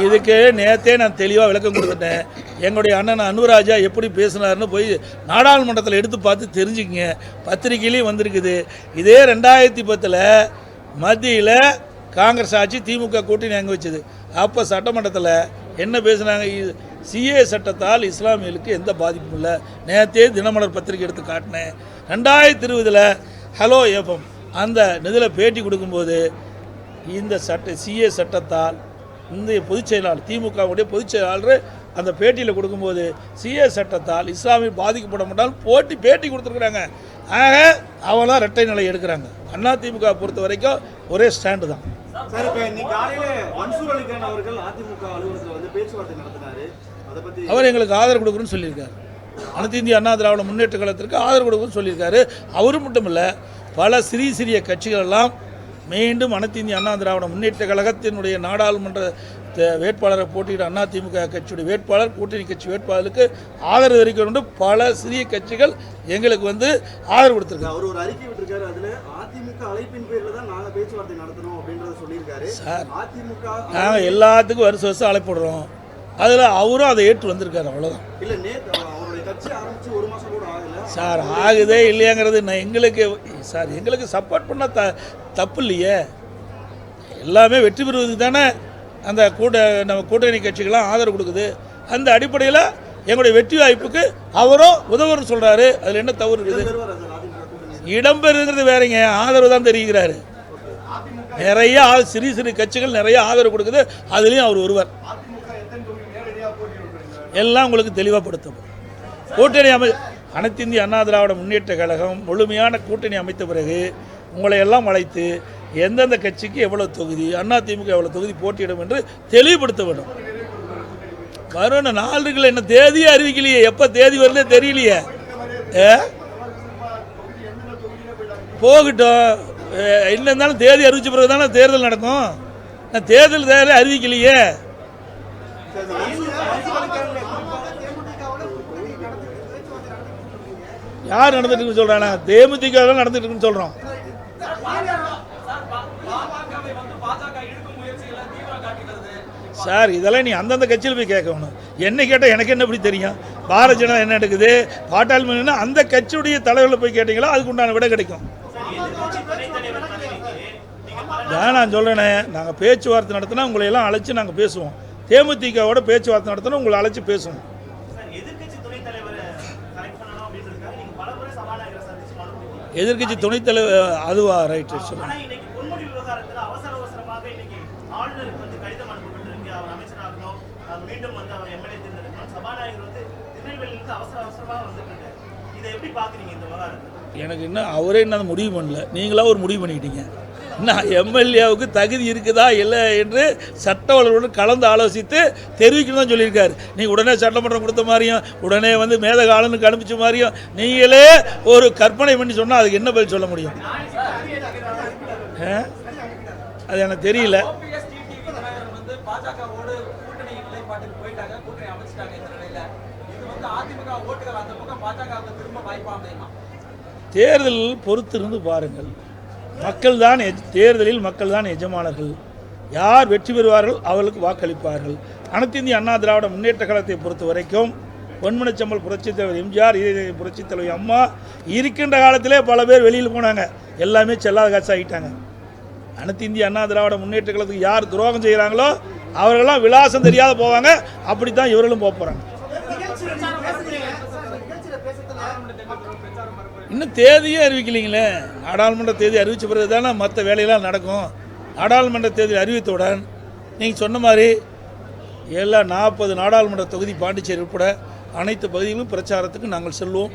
இதுக்கு நேற்றே நான் தெளிவாக விளக்கம் கொடுத்துட்டேன். எங்களுடைய அண்ணன் அனுராஜா எப்படி பேசினார்னு போய் நாடாளுமன்றத்தில் எடுத்து பார்த்து தெரிஞ்சுக்கங்க. பத்திரிகையிலையும் வந்திருக்குது. இதே 2010 மத்தியில் காங்கிரஸ் ஆட்சி திமுக கூட்டணி அங்கே வச்சுது. அப்போ சட்டமன்றத்தில் என்ன பேசுனாங்க? சிஏ சட்டத்தால் இஸ்லாமியர்களுக்கு எந்த பாதிப்பும் இல்லை. நேற்றே தினமலர் பத்திரிகை எடுத்து காட்டினேன். 2020 ஹலோ எஃப்எம் அந்த இதில் பேட்டி கொடுக்கும்போது இந்த சிஏ சட்டத்தால் இந்த பொதுச் செயலாளர் திமுகவுடைய பொதுச் செயலாளர் அந்த பேட்டியில் கொடுக்கும்போது சிஏ சட்டத்தால் இஸ்லாமிய பாதிக்கப்பட மாட்டால் பேட்டி கொடுத்துருக்குறாங்க. ஆக அவெல்லாம் இரட்டை நிலை எடுக்கிறாங்க. அண்ணா திமுக பொறுத்த வரைக்கும் ஒரே ஸ்டாண்டு தான். சார், இப்போ இன்னைக்கு காலையில் மன்சூர் அலிகான் அவர்கள் அதிமுக அலுவலகத்தில் வந்து பேச்சுவார்த்தை நடத்தினாரு. அதை பற்றி அவர் எங்களுக்கு ஆதரவு கொடுக்குறேன்னு சொல்லியிருக்காரு. அனைத்து இந்திய அண்ணா திராவிட முன்னேற்ற கழகத்திற்கு ஆதரவு கொடுக்குன்னு சொல்லியிருக்காரு. அவரும் மட்டும் இல்லை, பல சிறிய கட்சிகள் எல்லாம் மீண்டும் அனைத்து இந்திய அண்ணா திராவிட முன்னேற்ற கழகத்தினுடைய நாடாளுமன்ற வேட்பாளரை போட்டியிட அண்ணா திமுக கட்சியுடைய வேட்பாளர் கூட்டணி கட்சி வேட்பாளருக்கு ஆதரவு தெரிவிக்க பல சிறிய கட்சிகள் எங்களுக்கு வந்து ஆதரவு கொடுத்துருக்காங்க. அவர் ஒரு அறிக்கை விட்டுருக்காரு. அதில் அதிமுக அழைப்பின் பேரில் தான் நாங்கள் பேச்சுவார்த்தை நடத்தணும் அப்படின்றத சொல்லியிருக்காரு. சார், அதிமுக நாங்கள் எல்லாத்துக்கும் வருஷம் அழைப்படுறோம். அதில் அவரும் அதை ஏற்று வந்திருக்காரு. அவ்வளோதான். இல்லை, நேற்று அவருடைய கட்சி ஆரம்பித்து 1 மாதம் கூட ஆகலை சார். ஆகுதே இல்லையாங்கிறது எங்களுக்கு சப்போர்ட் பண்ண தப்பு இல்லையே. எல்லாமே வெற்றி பெறுவதுக்கு தானே அந்த நம்ம கூட்டணி கட்சிகள்லாம் ஆதரவு கொடுக்குது. அந்த அடிப்படையில் எங்களுடைய வெற்றி வாய்ப்புக்கு அவரும் உதவுன்னு சொல்கிறாரு. அதில் என்ன தவறு இருக்குது? இடம்பெறுங்கிறது வேறங்க, ஆதரவு தான் தெரிவிக்கிறாரு. நிறைய சிறு கட்சிகள் நிறைய ஆதரவு கொடுக்குது. அதுலேயும் அவர் ஒருவர். எல்லாம் உங்களுக்கு தெளிவாகப்படுத்தப்படும். கூட்டணி அனைத்து இந்திய அண்ணா திராவிட முன்னேற்ற கழகம் முழுமையான கூட்டணி அமைத்த பிறகு உங்களை எல்லாம் அழைத்து எந்தெந்த கட்சிக்கு எவ்வளவு தொகுதி, அண்ணா திமுக எவ்வளவு தொகுதி போட்டியிடும் என்று தெளிவுபடுத்த வேண்டும். வரும் 4 இருக்குல்ல, என்ன தேதியே அறிவிக்கலையே. எப்போ தேதி வருதே தெரியலையே. போகட்டும், என்ன இருந்தாலும் தேதி அறிவிச்ச பிறகு தானே தேர்தல் நடக்கும். தேர்தல் அறிவிக்கலையே. யார் நடந்துட்டு இருக்குன்னு சொல்றாங்க? தேமுதிக நடந்துட்டு இருக்குன்னு சொல்றோம். சார், இதெல்லாம் நீ அந்தந்த கட்சியில் போய் கேட்கணும். என்ன கேட்டால் எனக்கு என்ன எப்படி தெரியும்? பாரதிய ஜனதா என்ன எடுக்குது, பாட்டாளி அந்த கட்சியுடைய தலைவர்களை போய் கேட்டீங்களா அதுக்கு உண்டான விட கிடைக்கும். நான் சொல்றேனே, நாங்கள் பேச்சுவார்த்தை நடத்தினா உங்களை எல்லாம் அழைச்சி நாங்கள் பேசுவோம். தேமுதிகவோட பேச்சுவார்த்தை நடத்தினா உங்களை அழைச்சி பேசுவோம். எதிர்கட்சி துணைத் தலைவர் அதுவா? ரைட், சொல்லுங்க. எனக்கு இன்னும் அவரே என்ன முடிவு பண்ணல, நீங்களா ஒரு முடிவு பண்ணிக்கிட்டீங்க. நான் எம்எல்ஏவுக்கு தகுதி இருக்குதா இல்லை என்று சட்ட வல்லுநருடன் கலந்து ஆலோசித்து தெரிவிக்கணும் தான் சொல்லியிருக்காரு. நீங்கள் உடனே சட்டமன்றம் கொடுத்த மாதிரியும் உடனே வந்து மேதக ஆளுநருக்கு அனுப்பிச்ச மாதிரியும் நீங்களே ஒரு கற்பனை பண்ணி சொன்னால் அதுக்கு என்ன பதில் சொல்ல முடியும்? அது எனக்கு தெரியல. தேர்தல் பொறுத்திருந்து பாருங்கள். தேர்தலில் மக்கள் தான் எஜமானர்கள். யார் வெற்றி பெறுவார்கள் அவர்களுக்கு வாக்களிப்பார்கள். அனைத்து இந்திய அண்ணா திராவிட முன்னேற்ற கழகத்தை பொறுத்த வரைக்கும் பொன்மனச்செம்மல் புரட்சித் தலைவர் எம்ஜிஆர், புரட்சித் தலைவர் அம்மா இருக்கின்ற காலத்திலே பல பேர் வெளியில் போனாங்க. எல்லாமே செல்லாத காசு ஆகிட்டாங்க. அனைத்து இந்திய அண்ணா திராவிட முன்னேற்ற கழகத்துக்கு யார் துரோகம் செய்கிறாங்களோ அவர்களெல்லாம் விலாசம் தெரியாத போவாங்க. அப்படி தான் இவர்களும் போக போகிறாங்க. இன்னும் தேதியே அறிவிக்கலைங்களே. நாடாளுமன்ற தேதி அறிவித்த பிறகு தானே மற்ற வேலையெல்லாம் நடக்கும். நாடாளுமன்ற தேதி அறிவித்தவுடன் நீங்கள் சொன்ன மாதிரி எல்லா 40 நாடாளுமன்ற தொகுதி பாண்டிச்சேரி உட்பட அனைத்து பகுதிகளும் பிரச்சாரத்துக்கு நாங்கள் செல்வோம்.